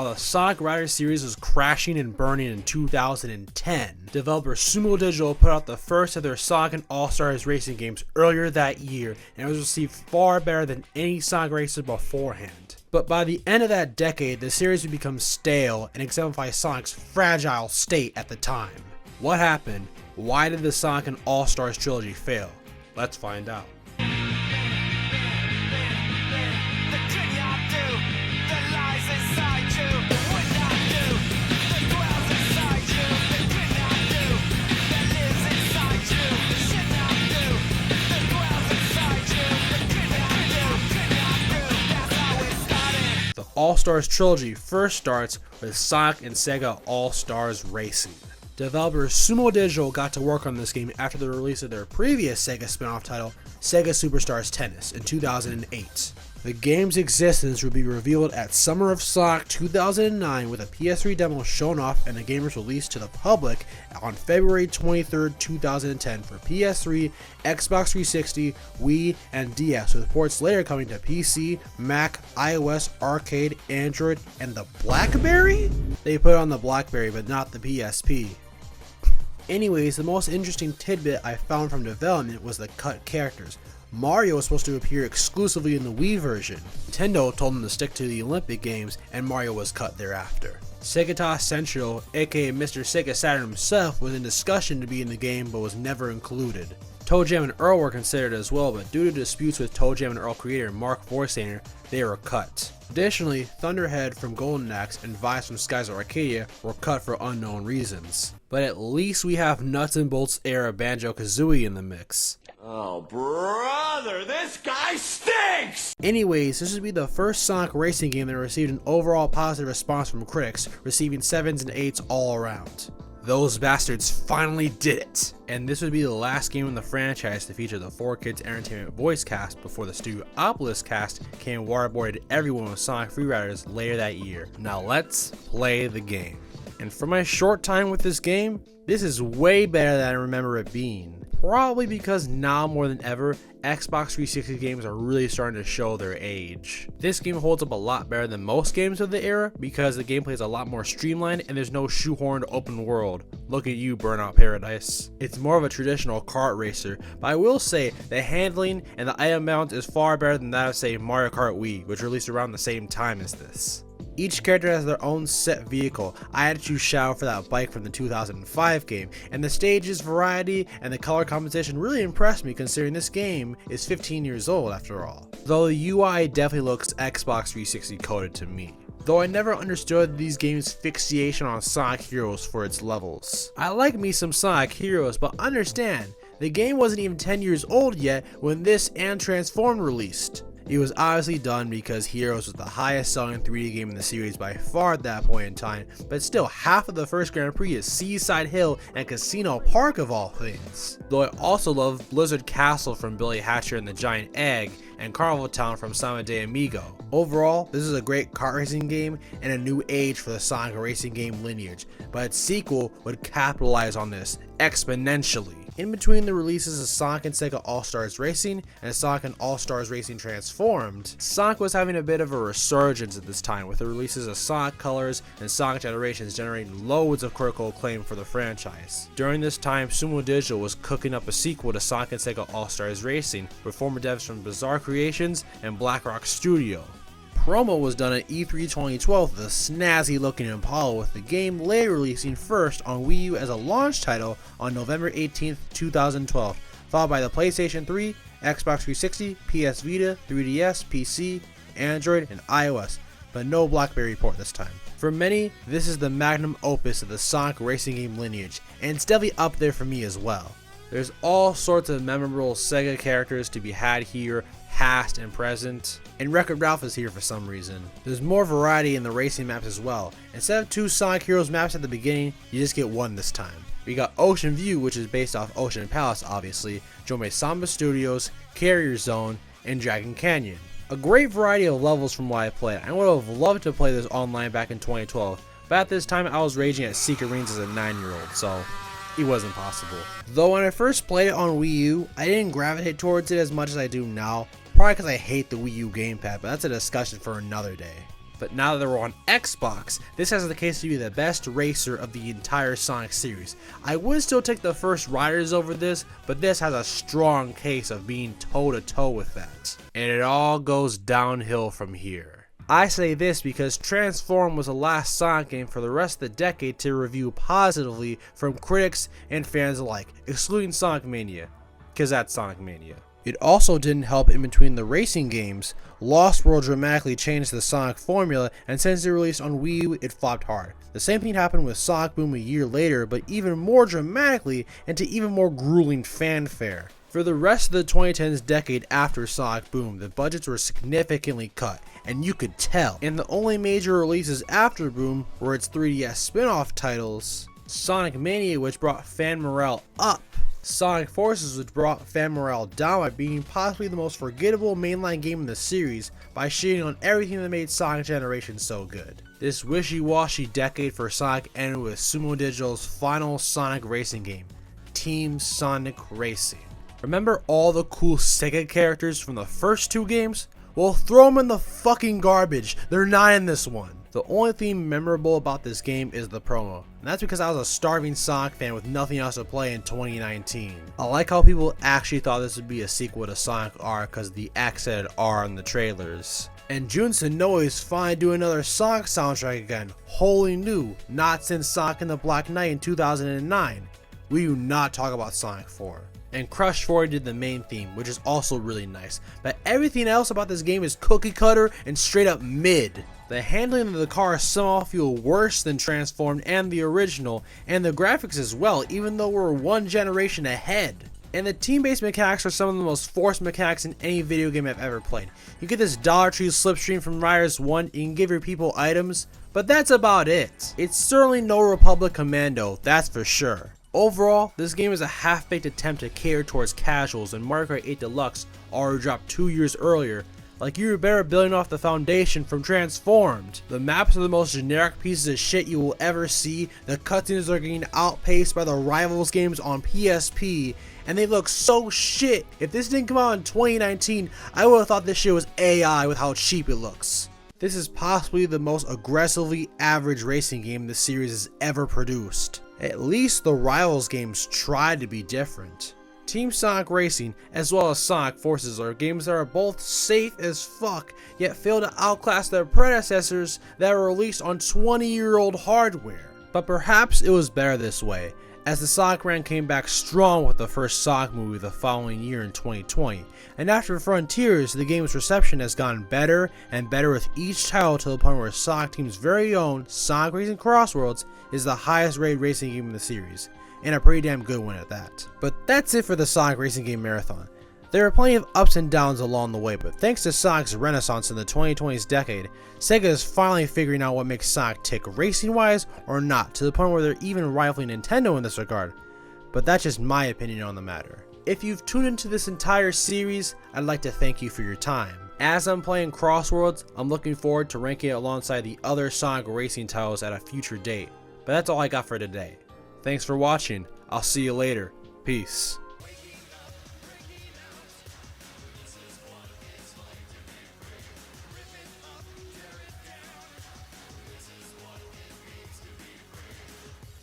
While the Sonic Riders series was crashing and burning in 2010, developer Sumo Digital put out the first of their Sonic and All-Stars racing games earlier that year, and it was received far better than any Sonic racer beforehand. But by the end of that decade, the series would become stale and exemplify Sonic's fragile state at the time. What happened? Why did the Sonic and All-Stars trilogy fail? Let's find out. All-Stars Trilogy first starts with Sonic and Sega All-Stars Racing. Developer Sumo Digital got to work on this game after the release of their previous Sega spin-off title, Sega Superstars Tennis, in 2008. The game's existence would be revealed at Summer of Sonic 2009 with a PS3 demo shown off and the game was released to the public on February 23, 2010 for PS3, Xbox 360, Wii, and DS, with ports later coming to PC, Mac, iOS, Arcade, Android, and the BlackBerry? They put on the BlackBerry but not the PSP. Anyways, the most interesting tidbit I found from development was the cut characters. Mario was supposed to appear exclusively in the Wii version. Nintendo told them to stick to the Olympic Games, and Mario was cut thereafter. Segata Central, aka Mr. Sega Saturn himself, was in discussion to be in the game but was never included. ToeJam and Earl were considered as well, but due to disputes with ToeJam and Earl creator Mark Forsaner, they were cut. Additionally, Thunderhead from Golden Axe and Vice from Skies of Arcadia were cut for unknown reasons. But at least we have Nuts and Bolts era Banjo-Kazooie in the mix. Oh brother, this guy stinks! Anyways, this would be the first Sonic racing game that received an overall positive response from critics, receiving 7s and 8s all around. Those bastards finally did it! And this would be the last game in the franchise to feature the 4Kids Entertainment voice cast before the Studiopolis cast came and waterboarded everyone with Sonic Freeriders later that year. Now let's play the game. And for my short time with this game, this is way better than I remember it being. Probably because now more than ever, Xbox 360 games are really starting to show their age. This game holds up a lot better than most games of the era because the gameplay is a lot more streamlined and there's no shoehorned open world. Look at you, Burnout Paradise. It's more of a traditional kart racer, but I will say the handling and the item balance is far better than that of, say, Mario Kart Wii, which released around the same time as this. Each character has their own set vehicle. I had to choose Shadow for that bike from the 2005 game, and the stages, variety, and the color composition really impressed me considering this game is 15 years old after all. Though the UI definitely looks Xbox 360 coded to me. Though I never understood these games' fixation on Sonic Heroes for its levels. I like me some Sonic Heroes, but understand, the game wasn't even 10 years old yet when this and Transformed released. It was obviously done because Heroes was the highest selling 3D game in the series by far at that point in time, but still half of the first Grand Prix is Seaside Hill and Casino Park of all things. Though I also love Blizzard Castle from Billy Hatcher and the Giant Egg, and Carnival Town from Sama de Amigo. Overall, this is a great kart racing game and a new age for the Sonic racing game lineage, but its sequel would capitalize on this exponentially. In between the releases of Sonic and Sega All-Stars Racing and Sonic and All-Stars Racing Transformed, Sonic was having a bit of a resurgence at this time with the releases of Sonic Colors and Sonic Generations generating loads of critical acclaim for the franchise. During this time, Sumo Digital was cooking up a sequel to Sonic and Sega All-Stars Racing with former devs from Bizarre Creations and Black Rock Studio. Promo was done at E3 2012 with a snazzy looking Impala, with the game later releasing first on Wii U as a launch title on November 18th, 2012, followed by the PlayStation 3, Xbox 360, PS Vita, 3DS, PC, Android, and iOS, but no BlackBerry port this time. For many, this is the magnum opus of the Sonic racing game lineage, and it's definitely up there for me as well. There's all sorts of memorable Sega characters to be had here, past and present, and Wreck-It Ralph is here for some reason. There's more variety in the racing maps as well. Instead of 2 Sonic Heroes maps at the beginning, you just get 1 this time. We got Ocean View, which is based off Ocean Palace obviously, Jome Samba Studios, Carrier Zone, and Dragon Canyon. A great variety of levels from what I played. I would have loved to play this online back in 2012, but at this time I was raging at Secret Rings as a 9-year-old, so it wasn't possible. Though when I first played it on Wii U, I didn't gravitate towards it as much as I do now, probably because I hate the Wii U gamepad, but that's a discussion for another day. But now that we're on Xbox, this has the case to be the best racer of the entire Sonic series. I would still take the first Riders over this, but this has a strong case of being toe to toe with that. And it all goes downhill from here. I say this because Transform was the last Sonic game for the rest of the decade to review positively from critics and fans alike, excluding Sonic Mania, because that's Sonic Mania. It also didn't help in between the racing games. Lost World dramatically changed the Sonic formula, and since it released on Wii U, it flopped hard. The same thing happened with Sonic Boom a year later, but even more dramatically and to even more grueling fanfare. For the rest of the 2010s decade after Sonic Boom, the budgets were significantly cut, and you could tell. And the only major releases after Boom were its 3DS spin-off titles, Sonic Mania, which brought fan morale up, Sonic Forces, which brought fan morale down by being possibly the most forgettable mainline game in the series by shitting on everything that made Sonic Generation so good. This wishy-washy decade for Sonic ended with Sumo Digital's final Sonic racing game, Team Sonic Racing. Remember all the cool Sega characters from the first two games? Well, throw them in the fucking garbage. They're not in this one. The only thing memorable about this game is the promo, and that's because I was a starving Sonic fan with nothing else to play in 2019. I like how people actually thought this would be a sequel to Sonic R because of the accented R in the trailers. And Jun Senoue is finally doing another Sonic soundtrack again, wholly new, not since Sonic and the Black Knight in 2009. We do not talk about Sonic 4. And Crush 4 did the main theme, which is also really nice, but everything else about this game is cookie cutter and straight up mid. The handling of the car somehow feel worse than Transformed and the original, and the graphics as well, even though we're one generation ahead. And the team-based mechanics are some of the most forced mechanics in any video game I've ever played. You get this Dollar Tree slipstream from Riders 1, you can give your people items, but that's about it. It's certainly no Republic Commando, that's for sure. Overall, this game is a half-baked attempt to cater towards casuals, and Mario Kart 8 Deluxe already dropped 2 years earlier. Like, you were better building off the foundation from Transformed. The maps are the most generic pieces of shit you will ever see. The cutscenes are getting outpaced by the Rivals games on PSP, and they look so shit. If this didn't come out in 2019, I would have thought this shit was AI with how cheap it looks. This is possibly the most aggressively average racing game the series has ever produced. At least the Rivals games tried to be different. Team Sonic Racing, as well as Sonic Forces, are games that are both safe as fuck, yet fail to outclass their predecessors that were released on 20-year-old hardware. But perhaps it was better this way, as the Sonic brand came back strong with the first Sonic movie the following year in 2020, and after Frontiers, the game's reception has gotten better and better with each title to the point where Sonic Team's very own Sonic Racing Crossworlds is the highest rated racing game in the series, and a pretty damn good one at that. But that's it for the Sonic Racing Game Marathon. There are plenty of ups and downs along the way, but thanks to Sonic's renaissance in the 2020s decade, Sega is finally figuring out what makes Sonic tick racing-wise or not, to the point where they're even rivaling Nintendo in this regard. But that's just my opinion on the matter. If you've tuned into this entire series, I'd like to thank you for your time. As I'm playing Crossworlds, I'm looking forward to ranking it alongside the other Sonic racing titles at a future date. But that's all I got for today. Thanks for watching. I'll see you later. Peace.